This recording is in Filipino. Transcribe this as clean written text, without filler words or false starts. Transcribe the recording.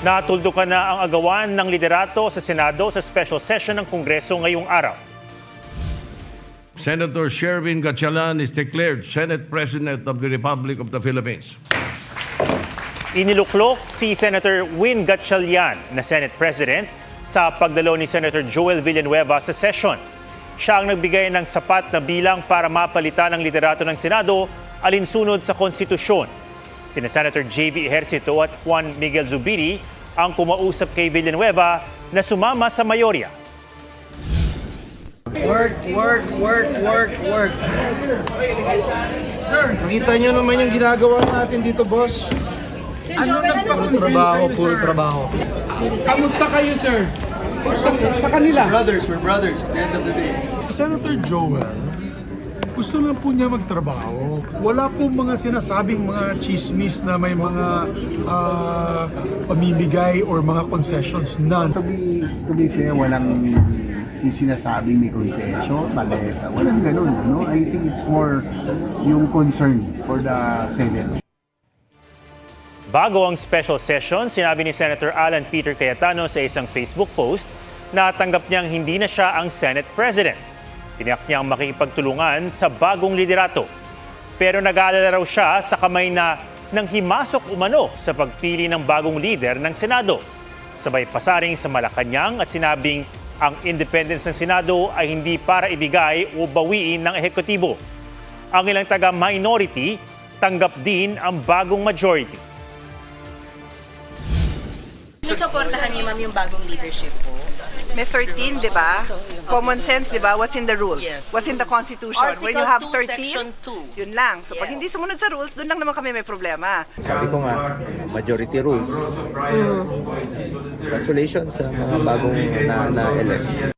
Natuldukan na ang agawan ng liderato sa Senado sa special session ng Kongreso ngayong araw. Senator Sherwin Gatchalian is declared Senate President of the Republic of the Philippines. Iniluklok si Senator Win Gatchalian na Senate President sa pagdalo ni Senator Joel Villanueva sa session. Siya ang nagbigay ng sapat na bilang para mapalitan ang liderato ng Senado alinsunod sa konstitusyon. Sina Senator J.V. Ejercito at Juan Miguel Zubiri ang kumausap kay Villanueva na sumama sa mayorya. Work. Nakita nyo naman yung ginagawa natin dito, boss. Puro trabaho. Kamusta kayo, sir? Sa kanila? We're brothers at the end of the day. Senator Joel, gusto lang po niya magtrabaho. Wala po mga sinasabing mga chismis na may mga pamimigay or mga concessions. None. To be fair, walang sinasabing may concession, baleta. Walang ganun, no? I think it's more yung concern for the Senate. Bago ang special session, sinabi ni Senator Alan Peter Cayetano sa isang Facebook post na tanggap niyang hindi na siya ang Senate President. Tiniyak niyang makikipagtulungan sa bagong liderato. Pero nag-aalala raw siya sa kamay na nang himasok umano sa pagpili ng bagong leader ng Senado. Sabay pasaring sa Malacanang at sinabing ang independence ng Senado ay hindi para ibigay o bawiin ng ehekutibo. Ang ilang taga-minority tanggap din ang bagong majority. Susuportahan niyo, ma'am, yung bagong leadership po? May 13, di ba? Common sense, di ba? What's in the rules? Yes. What's in the Constitution? When you Article have 2, 13, Section 2. yun lang. So pag Yes. hindi sumunod sa rules, doon lang naman kami may problema. Sabi ko nga, majority rules. Congratulations sa mga bagong na-elect.